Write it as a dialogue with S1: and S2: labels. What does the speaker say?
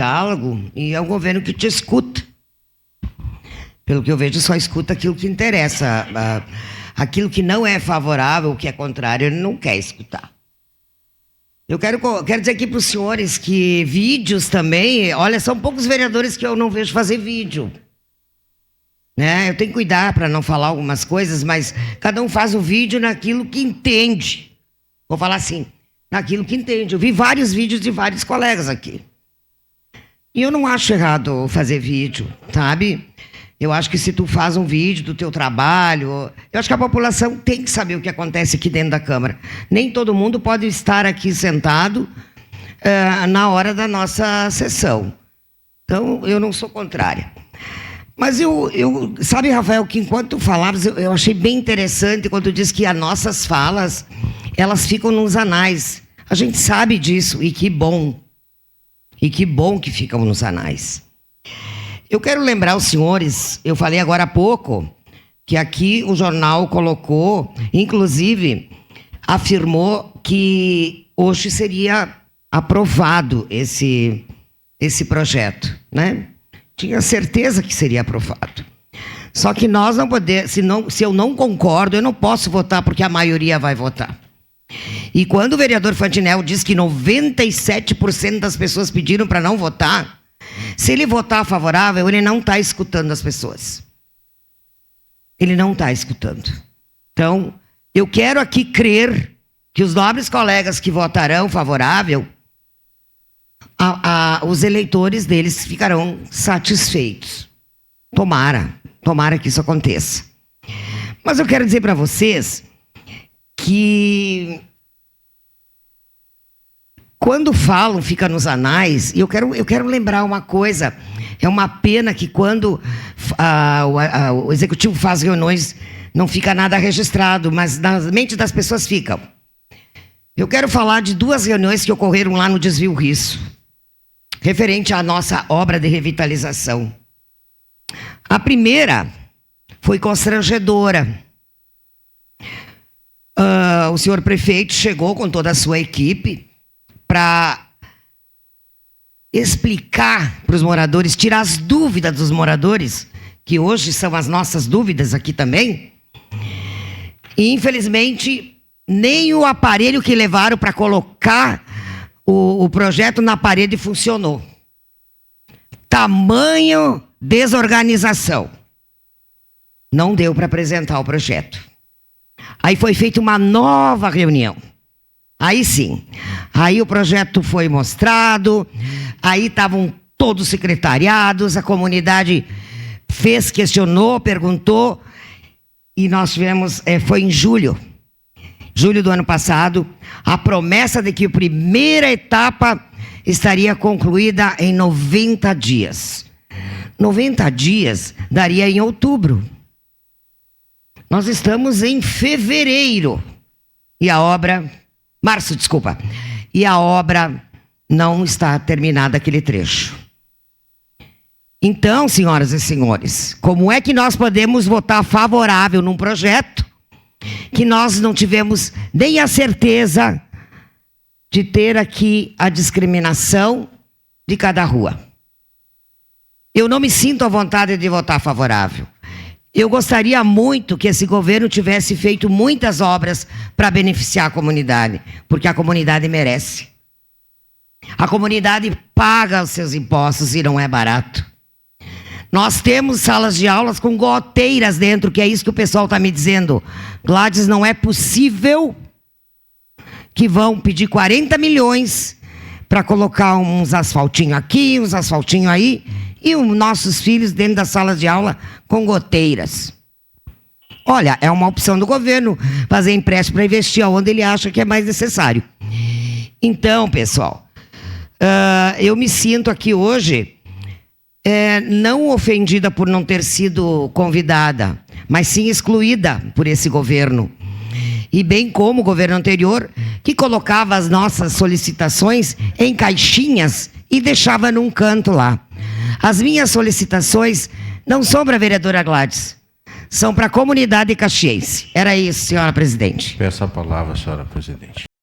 S1: diálogo e é um governo que te escuta. Pelo que eu vejo, só escuta aquilo que interessa. Aquilo que não é favorável, o que é contrário, ele não quer escutar. Eu quero dizer aqui para os senhores que vídeos também... Olha, são poucos vereadores que eu não vejo fazer vídeo. Né? Eu tenho que cuidar para não falar algumas coisas, mas cada um faz o vídeo naquilo que entende. Vou falar assim, naquilo que entende. Eu vi vários vídeos de vários colegas aqui. E eu não acho errado fazer vídeo, sabe? Eu acho que se tu faz um vídeo do teu trabalho... Eu acho que a população tem que saber o que acontece aqui dentro da Câmara. Nem todo mundo pode estar aqui sentado na hora da nossa sessão. Então, eu não sou contrária. Mas sabe, Rafael, que enquanto tu falavas, eu achei bem interessante quando tu disse que as nossas falas, elas ficam nos anais. A gente sabe disso, e que bom. E que bom que ficam nos anais. Eu quero lembrar os senhores, eu falei agora há pouco, que aqui o jornal colocou, inclusive, afirmou que hoje seria aprovado esse projeto, né? Tinha certeza que seria aprovado. Só que nós não podemos, se eu não concordo, eu não posso votar porque a maioria vai votar. E quando o vereador Fantinel diz que 97% das pessoas pediram para não votar, se ele votar favorável, ele não está escutando as pessoas. Ele não está escutando. Então, eu quero aqui crer que os nobres colegas que votarão favorável, os eleitores deles ficarão satisfeitos. Tomara que isso aconteça. Mas eu quero dizer para vocês que quando falam, fica nos anais, e eu quero lembrar uma coisa. É uma pena que quando o executivo faz reuniões, não fica nada registrado, mas na mente das pessoas ficam. Eu quero falar de 2 reuniões que ocorreram lá no Desvio Risso, referente à nossa obra de revitalização. A primeira foi constrangedora. O senhor prefeito chegou com toda a sua equipe para explicar para os moradores, tirar as dúvidas dos moradores, que hoje são as nossas dúvidas aqui também. E, infelizmente, nem o aparelho que levaram para colocar o projeto na parede funcionou. Tamanho desorganização. Não deu para apresentar o projeto. Aí foi feita uma nova reunião. Aí sim, aí o projeto foi mostrado, aí estavam todos secretariados, a comunidade questionou, perguntou, e nós tivemos, foi em julho do ano passado, a promessa de que a primeira etapa estaria concluída em 90 dias. 90 dias daria em outubro. Nós estamos em fevereiro, e a obra... Março, desculpa. E a obra não está terminada, aquele trecho. Então, senhoras e senhores, como é que nós podemos votar favorável num projeto que nós não tivemos nem a certeza de ter aqui a discriminação de cada rua? Eu não me sinto à vontade de votar favorável. Eu gostaria muito que esse governo tivesse feito muitas obras para beneficiar a comunidade, porque a comunidade merece. A comunidade paga os seus impostos e não é barato. Nós temos salas de aulas com goteiras dentro, que é isso que o pessoal está me dizendo. Gladys, não é possível que vão pedir 40 milhões para colocar uns asfaltinhos aqui, uns asfaltinhos aí, e os nossos filhos dentro das salas de aula com goteiras. Olha, é uma opção do governo fazer empréstimo para investir onde ele acha que é mais necessário. Então, pessoal, eu me sinto aqui hoje não ofendida por não ter sido convidada, mas sim excluída por esse governo. E bem como o governo anterior, que colocava as nossas solicitações em caixinhas e deixava num canto lá. As minhas solicitações não são para a vereadora Gladys, são para a comunidade caxiense. Era isso, senhora presidente.
S2: Peço a palavra, senhora presidente.